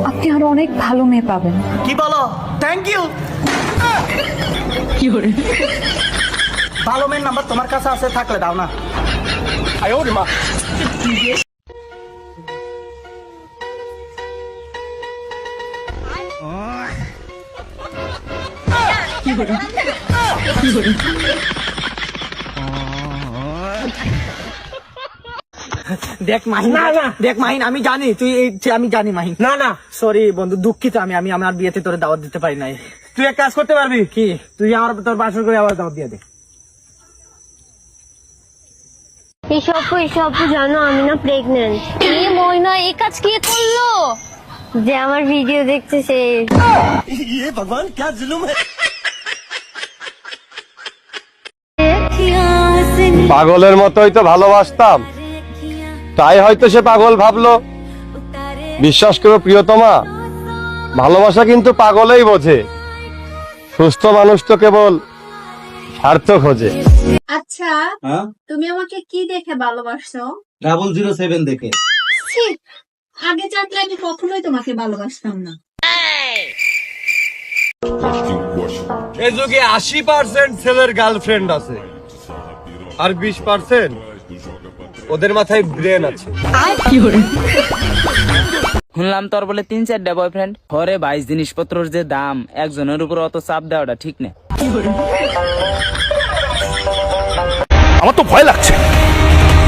আপনি আরো অনেক ভালো মেয়ে পাবেন। কি বলো? Thank you. কি করে? ভালো মেয়ের নাম্বার তোমার কাছে আছে, থাকলে দাও না। আয় ওরে মা। কি করে? কি করে? দেখ মাহিন, দেখ মাহিন, আমি জানি তুই আমি জানি মাহিন। না না সরি বন্ধু, দুঃখিত। আমি আমার বিয়েতে তোরে দাওয়াত দিতে পারি নাই। তুই এক কাজ করতে পারবি কি? তুই আমার তোর বাসর করে আবার দাওয়াত দিয়ে দে। এইসব জানো আমি না প্রেগনেন্ট। এই মইনা এই কাজ কে করলো? যে আমার ভিডিও দেখছে সে। ভগবান ক্যা জুলুম হ্যায়। পাগলের মতোই তো ভালোবাসতাম, তাই হয়তো সে পাগল ভাবলো। বিশ্বাস করো প্রিয়তমা, ভালোবাসা কিন্তু পাগলেই বোঝে, সুস্থ মানুষ তো কেবল স্বার্থ খোঁজে। আচ্ছা, তুমি আমাকে কি দেখে ভালোবাসছো? 007 দেখে। ছি, আগে জানলে আমি কখনোই তোমাকে ভালোবাসতাম না। এই যুগে 80% ছেলের গার্লফ্রেন্ড আছে, আর 20% ওদের মাথায় ব্রেন আছে। কি করে? শুনলাম তোর বলে 3-4টা বয়ফ্রেন্ড। ঘরে ভাই জিনিসপত্রের যে দাম, একজনের উপর অত চাপ দেওয়াটা ঠিক না। আমার তো ভয় লাগছে,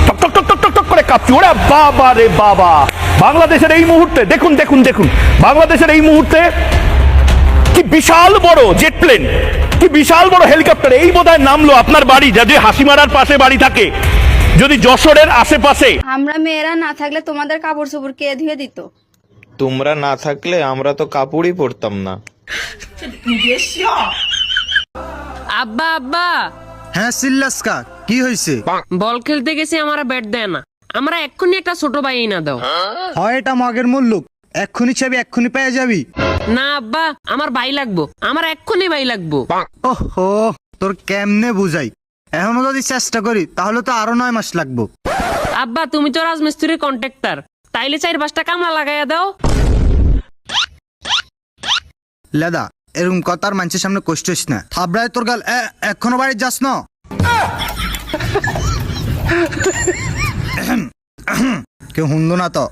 টক টক টক টক টক টক করে কাঁপছি। ওরে বাবা রে বাবা, বাংলাদেশের এই মুহূর্তে দেখুন দেখুন দেখুন, বাংলাদেশের এই মুহূর্তে কি বিশাল বড় জেট প্লেন, কি বিশাল বড় হেলিকপ্টার, এই বোধহয় নামলো আপনার বাড়ি, যদি হাসিমারার পাশে বাড়ি থাকে, যদি যশোরের আশেপাশে। আমরা মেয়েরা না থাকলে তোমাদের কাপড় চোপড় কে ধুয়ে দিত? তোমরা না থাকলে আমরা তো কাপড়ই পরতাম না। আব্বা আব্বা, হ্যাঁ সিল্লাসকা, কি হয়েছে? বল খেলতে গেছি, আমার ব্যাট দেয় না। আমরা এক্ষুনি একটা ছোট ভাই না দাও। হয় এটা মগের মুল্লুক, এক্ষুনি চাবি এক্ষুনি পেয়ে যাবি। না আব্বা, আমার ভাই লাগবো, আমার এক্ষুনি ভাই লাগবো। ওহো, তোর কেমনে বুঝাই, এখনো যদি চেষ্টা করি তাহলে তো আরো 9 মাস লাগবো। আব্বা তুমি তো রাজমিস্ত্রির কন্ট্রাক্টর, তাইলে 4-5টা কামলা লাগাইয়া দাও। লেদা এরকম কথার মানুষের সামনে কষ্টিস না, থাবড়ায় তোর গাল। এখনো বাড়ি যাস না? কেউ হুন্দো না তো।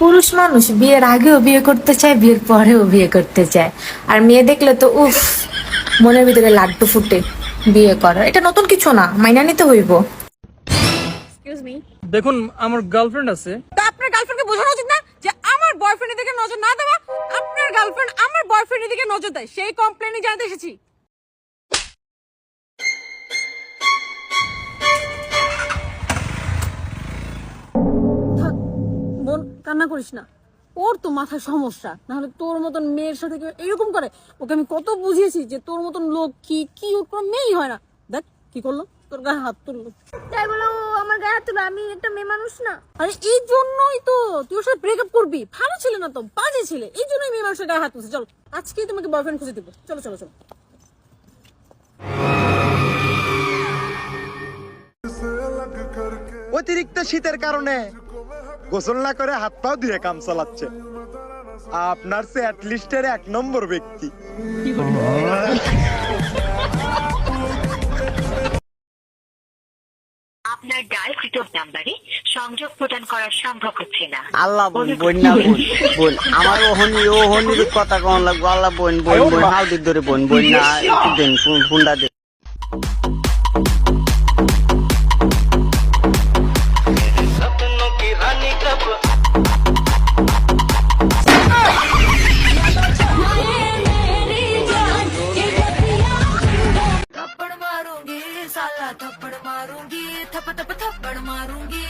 পুরুষ মানুষ বিয়ের আগেও বিয়ে করতে চায়, বিয়ের পরেও বিয়ে করতে চায়, আর মেয়ে দেখলে তো উফ, মনের ভিতরে লাড্ডু ফুটে। বিয়ে করা এটা নতুন কিছু না, মাইনা নিতে হইব। এক্সকিউজ মি, দেখুন আমার গার্লফ্রেন্ড আছে। তো আপনার গার্লফ্রেন্ডকে বোঝানো উচিত না যে আমার বয়ফ্রেন্ডের দিকে নজর না দেওয়া? আপনার গার্লফ্রেন্ড আমার বয়ফ্রেন্ডের দিকে নজর দেয়, সেই কমপ্লেনই জানাতে এসেছি। বোন কান্না করিস না, ওর তো মাথায় সমস্যা, নাহলে তোর মতন মেয়ের সাথে কেউ এরকম করে? ওকে আমি কত বুঝিয়েছি যে তোর মতন লোক কি ওর কোনো মেয়েই হয় না। দেখ কি করলো, তোর গায়ে হাত তুললো। তাই বলে ও আমার গায়ে হাত তুললো? আমি একটা মেয়ে মানুষ না? আরে এই জন্যই তো তুই ওর সাথে ব্রেকআপ করবি। ভালো ছেলে না তো, বাজে ছেলে, এই জন্যই মেয়ে মানুষের গায়ে হাত তুলছে। চলো আজকেই তোমাকে বয়ফ্রেন্ড খুঁজে দেবো, চলো চলো চলো। অতিরিক্ত শীতের কারণে গোসল না করে হাত পাও দিয়ে কাম চালাচ্ছে আপনার চ্যাট লিস্টের 1 নম্বর ব্যক্তি। আপনার ডায়ালকৃত নাম্বারে সংযোগ প্রদান করা সম্ভব হচ্ছে না। আল্লাহ বোন বোন না বোন বোন, আমার ওহনির কথা কোন লাগবো? আল্লাহ বোন বোন বোন, হাল দিক ধরে বোন বোন না, একটু দেন ফোনটা দে। थप्पड़ मारूंगी साला, थप्पड़ मारूंगी, थप थप थप्पड़ मारूंगी।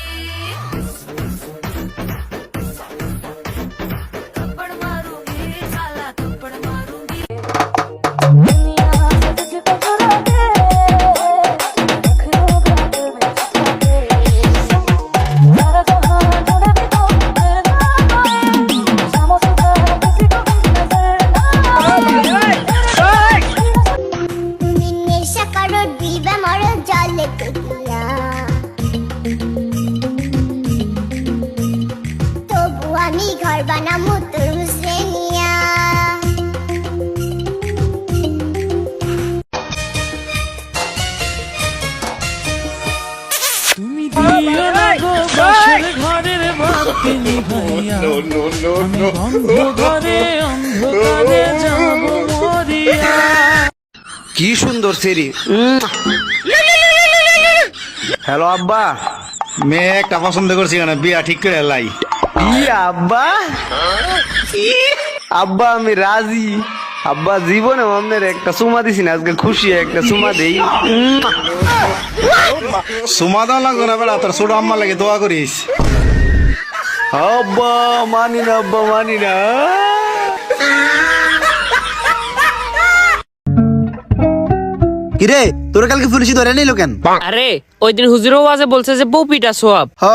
কি সুন্দর সেরি। হ্যালো আব্বা, মেয়ে একটা পছন্দ করছি কেন, বিয়া ঠিক করে লাই। আব্বা আব্বা আমি রাজি। আব্বা জীবনে আপনার একটা সুমা দিছি না, আজকে খুশি একটা সুমা দেই। সুমা দাও লাগবে না বেড়া, তোর ছোট আম্মা লাগে দোয়া করিস। আব্বা মানি না, আব্বা মানি না। কিরে তোর কালকে পুলিশি ধরে নিল কেন? আরে ওই দিন হুজুরও ওয়াজে বলছে যে বউ পিটা সোয়াব। হ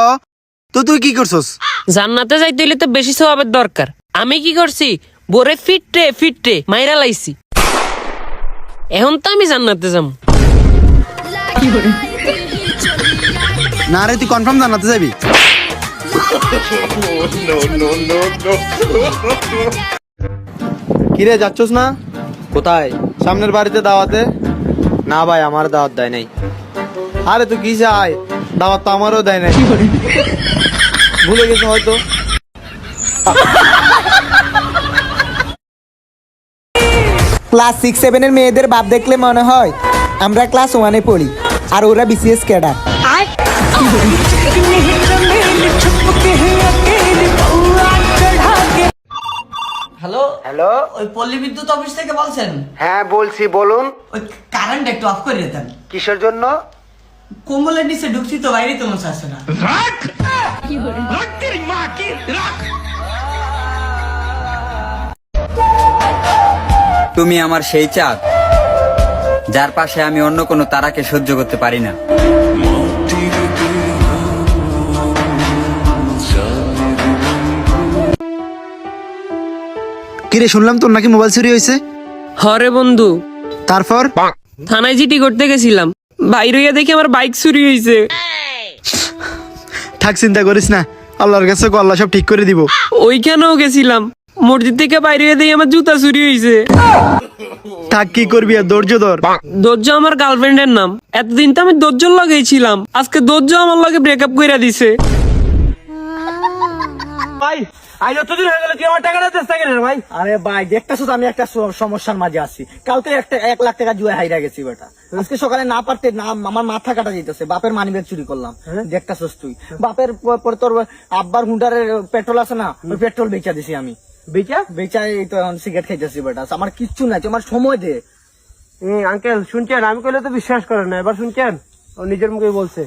তো তুই কি করছস? জান্নাতে যাইতে হইলে তো বেশি সোয়াবের দরকার। আমি কি করছি, বোরে ফিটে ফিটে মাইরা লাইছি। এখন তো আমি জান্নাতে যাম। না রে তুই কনফার্ম জানাতে যাবি? কিরে যাচ্ছস না? কোথায়? সামনের বাড়িতে দাওয়াতে। না ভাই আমার দাওয়াত দেয় নাই। আরে তুই কি চাই, দাওয়াত তো আমারও দেয় নাই। ভুলে গেছো হয়তো। ক্লাস 6-7 এর মেয়েদের বাপ দেখলে মনে হয় আমরা ক্লাস 1-এ পড়ি আর ওরা বিসিএস ক্যাডার। হ্যালো হ্যালো, ওই পল্লী বিদ্যুৎ অফিস থেকে বলছেন? হ্যাঁ বলছি, বলুন। ওই কারেন্ট একটু অফ করে দেন। কিসের জন্য? কম্বলের নিচে ঢুকছি তো, বাইরে তো মশা আসে না। তুমি আমার সেই চাঁদ যার পাশে আমি অন্য কোনো তারাকে সহ্য করতে পারি না। কিরে শুনলাম তোর নাকি মোবাইল চুরি হয়েছে? হরে বন্ধু, তারপর? থানায় জিডি করতে গেছিলাম, বাইরে হইয়া দেখি আমার বাইক চুরি হয়েছে। থাক চিন্তা করিস না, আল্লাহর কাছে আল্লাহ সব ঠিক করে দিব। ওইখানেও গেছিলাম, মসজিদ থেকে বাইরে হইয়া দেখি আমার জুতা চুরি হয়েছে। থাক কি করবি আর ধৈর্য ধর। দর্জ আমার গার্লফ্রেন্ডের নাম। এতদিন তো আমি দর্জর লগেছিলাম, আজকে দর্জ আমার লগে ব্রেকআপ কইরা দিছে। ভাই আজ এতদিন হয়ে গেল, তুই আমার টাকাটা চেষ্টা করেন ভাই। আরে ভাই দেখতেছো তো আমি একটা সমস্যার মাঝে আছি। কালকে 1 লাখ টাকা জুয়া হাইরা গেছি বেটা। আজকে সকালে না পারতে না আমার মাথা কাটা যেতেছে। বাপের মানিব্যাগ চুরি করলাম, দেখতেছস তুই। বাপের পরে তোর আব্বার হুন্ডারের পেট্রোল আছে না, ওই পেট্রোল বেচা দিছি আমি। বেচা এই তো এখন সিগারেট খাইতেছি বেটা। আমার কিচ্ছু নাই, আমার সময় দে। আঙ্কেল শুনছেন, আমি কইলে তো বিশ্বাস করেন না, এবার শুনছেন ও নিজের মুখে বলছে।